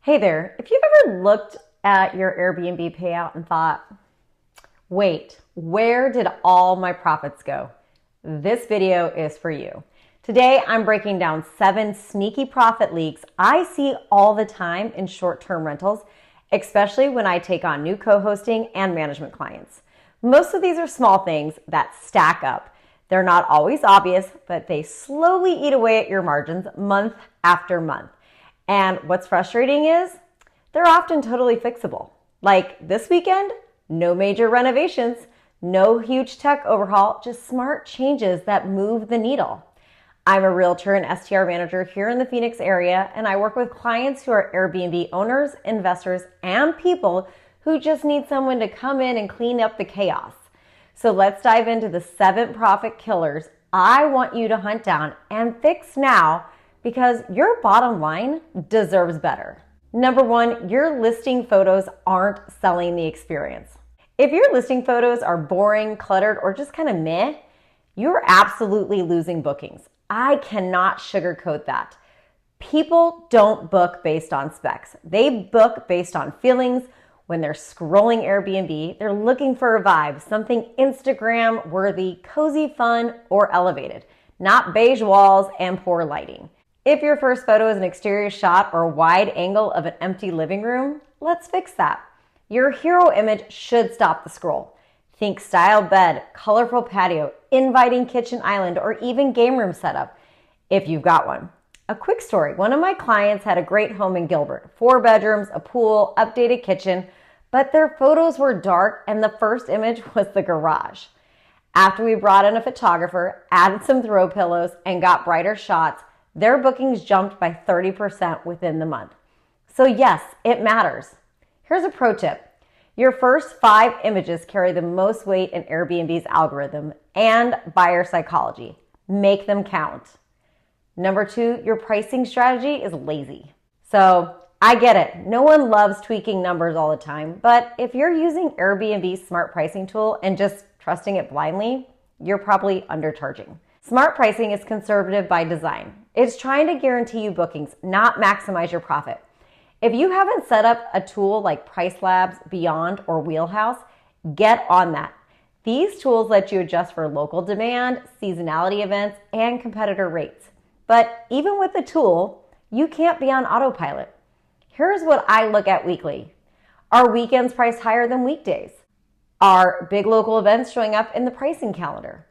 Hey there, if you've ever looked at your Airbnb payout and thought, wait, where did all my profits go? This video is for you. Today, I'm breaking down 7 sneaky profit leaks I see all the time in short-term rentals, especially when I take on new co-hosting and management clients. Most of these are small things that stack up. They're not always obvious, but they slowly eat away at your margins month after month. And what's frustrating is they're often totally fixable. Like this weekend, no major renovations, no huge tech overhaul, just smart changes that move the needle. I'm a realtor and STR manager here in the Phoenix area, and I work with clients who are Airbnb owners, investors, and people who just need someone to come in and clean up the chaos. So let's dive into the 7 profit killers I want you to hunt down and fix now, because your bottom line deserves better. Number 1, your listing photos aren't selling the experience. If your listing photos are boring, cluttered, or just kind of meh, you're absolutely losing bookings. I cannot sugarcoat that. People don't book based on specs. They book based on feelings. When they're scrolling Airbnb, they're looking for a vibe, something Instagram worthy, cozy, fun, or elevated, not beige walls and poor lighting. If your first photo is an exterior shot or a wide angle of an empty living room, let's fix that. Your hero image should stop the scroll. Think styled bed, colorful patio, inviting kitchen island, or even game room setup, if you've got one. A quick story. One of my clients had a great home in Gilbert, 4 bedrooms, a pool, updated kitchen, but their photos were dark and the first image was the garage. After we brought in a photographer, added some throw pillows, and got brighter shots, their bookings jumped by 30% within the month. So yes, it matters. Here's a pro tip. Your first 5 images carry the most weight in Airbnb's algorithm and buyer psychology. Make them count. Number 2, your pricing strategy is lazy. So I get it. No one loves tweaking numbers all the time, but if you're using Airbnb Smart Pricing tool and just trusting it blindly, you're probably undercharging. Smart pricing is conservative by design. It's trying to guarantee you bookings, not maximize your profit. If you haven't set up a tool like Price Labs, Beyond, or Wheelhouse, get on that. These tools let you adjust for local demand, seasonality events, and competitor rates. But even with the tool, you can't be on autopilot. Here's what I look at weekly. Are weekends priced higher than weekdays? Are big local events showing up in the pricing calendar?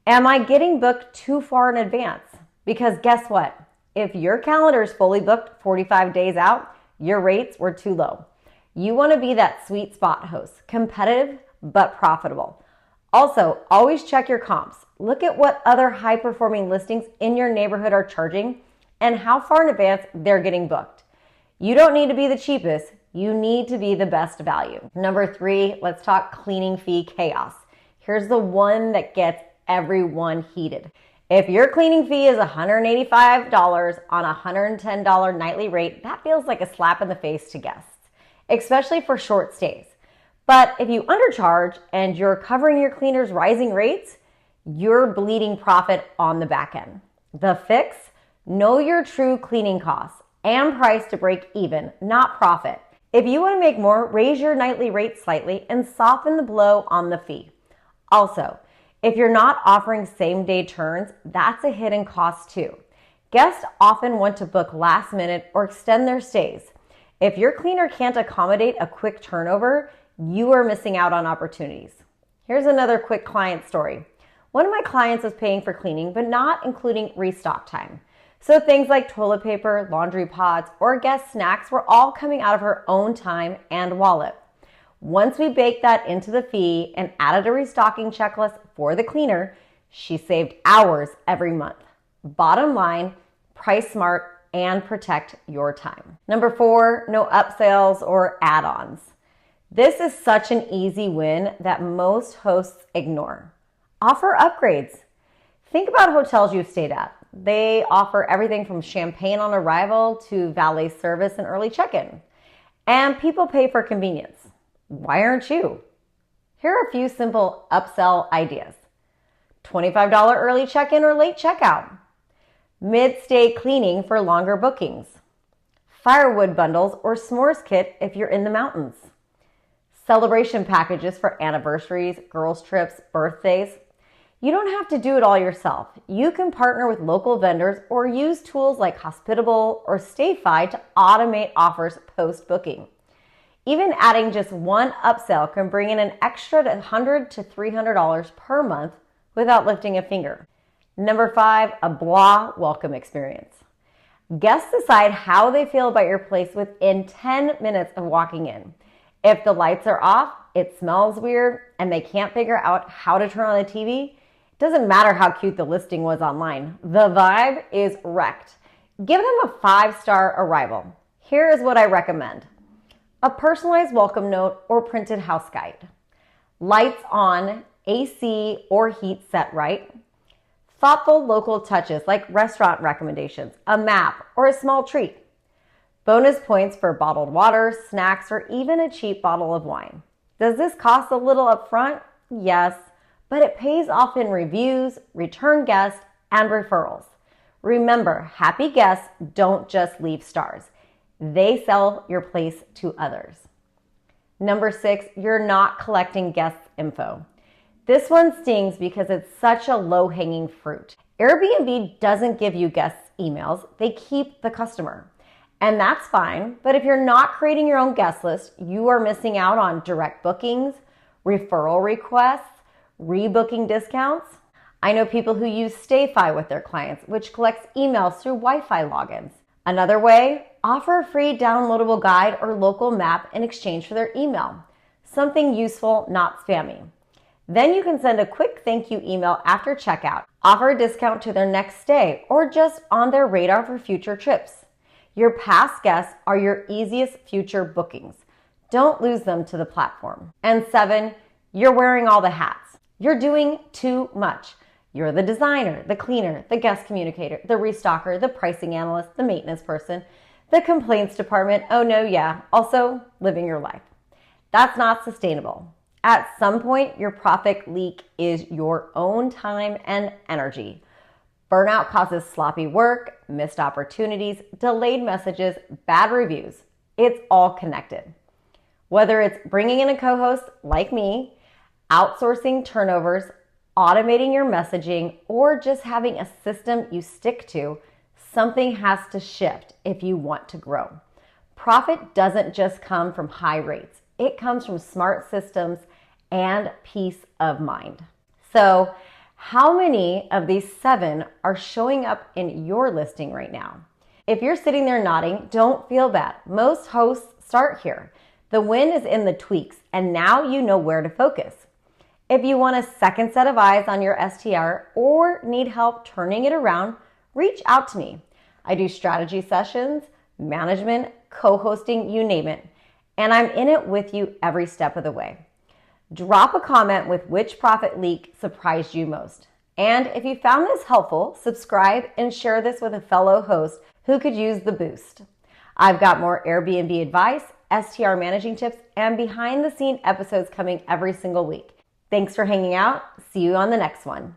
Am I getting booked too far in advance? Because guess what? If your calendar is fully booked 45 days out, your rates were too low. You want to be that sweet spot host, competitive but profitable. Also, always check your comps. Look at what other high-performing listings in your neighborhood are charging and how far in advance they're getting booked. You don't need to be the cheapest. You need to be the best value. Number 3, let's talk cleaning fee chaos. Here's the one that gets everyone heated. If your cleaning fee is $185 on a $110 nightly rate, that feels like a slap in the face to guests, especially for short stays. But if you undercharge and you're covering your cleaners' rising rates, you're bleeding profit on the back end. The fix? Know your true cleaning costs and price to break even, not profit. If you want to make more, raise your nightly rate slightly and soften the blow on the fee. Also, if you're not offering same-day turns, that's a hidden cost too. Guests often want to book last minute or extend their stays. If your cleaner can't accommodate a quick turnover, you are missing out on opportunities. Here's another quick client story. One of my clients was paying for cleaning, but not including restock time. So things like toilet paper, laundry pods, or guest snacks were all coming out of her own time and wallet. Once we baked that into the fee and added a restocking checklist for the cleaner, she saved hours every month. Bottom line, price smart and protect your time. Number 4, no upsells or add-ons. This is such an easy win that most hosts ignore. Offer upgrades. Think about hotels you've stayed at. They offer everything from champagne on arrival to valet service and early check-in. And people pay for convenience. Why aren't you? Here are a few simple upsell ideas. $25 early check-in or late checkout. Mid-stay cleaning for longer bookings. firewood bundles, or s'mores kit if you're in the mountains. Celebration packages for anniversaries, girls' trips, birthdays. You don't have to do it all yourself. You can partner with local vendors or use tools like Hospitable or StayFi to automate offers post-booking. Even adding just one upsell can bring in an extra $100 to $300 per month without lifting a finger. Number 5, a blah welcome experience. Guests decide how they feel about your place within 10 minutes of walking in. If the lights are off, it smells weird, and they can't figure out how to turn on the TV, it doesn't matter how cute the listing was online. The vibe is wrecked. Give them a 5-star arrival. Here is what I recommend. A personalized welcome note or printed house guide. Lights on, AC or heat set right. Thoughtful local touches like restaurant recommendations, a map, or a small treat. Bonus points for bottled water, snacks, or even a cheap bottle of wine. Does this cost a little upfront? Yes, but it pays off in reviews, return guests, and referrals. Remember, happy guests don't just leave stars. They sell your place to others. Number 6, you're not collecting guest info. This one stings because it's such a low-hanging fruit. Airbnb doesn't give you guests' emails. They keep the customer. And that's fine, but if you're not creating your own guest list, you are missing out on direct bookings, referral requests, rebooking discounts. I know people who use StayFi with their clients, which collects emails through Wi-Fi logins. Another way, offer a free downloadable guide or local map in exchange for their email. Something useful, not spammy. Then you can send a quick thank you email after checkout, offer a discount to their next stay, or just on their radar for future trips. Your past guests are your easiest future bookings. Don't lose them to the platform. And 7, you're wearing all the hats. You're doing too much. You're the designer, the cleaner, the guest communicator, the restocker, the pricing analyst, the maintenance person, the complaints department. Oh no, yeah. Also, living your life. That's not sustainable. At some point, your profit leak is your own time and energy. Burnout causes sloppy work, missed opportunities, delayed messages, bad reviews. It's all connected. Whether it's bringing in a co-host like me, outsourcing turnovers, automating your messaging, or just having a system you stick to, something has to shift if you want to grow. Profit doesn't just come from high rates. It comes from smart systems and peace of mind. So, how many of these 7 are showing up in your listing right now? If you're sitting there nodding, don't feel bad. Most hosts start here. The win is in the tweaks, and now you know where to focus. If you want a second set of eyes on your STR or need help turning it around, reach out to me. I do strategy sessions, management, co-hosting, you name it, and I'm in it with you every step of the way. Drop a comment with which profit leak surprised you most. And if you found this helpful, subscribe and share this with a fellow host who could use the boost. I've got more Airbnb advice, STR managing tips, and behind the scene episodes coming every single week. Thanks for hanging out. See you on the next one.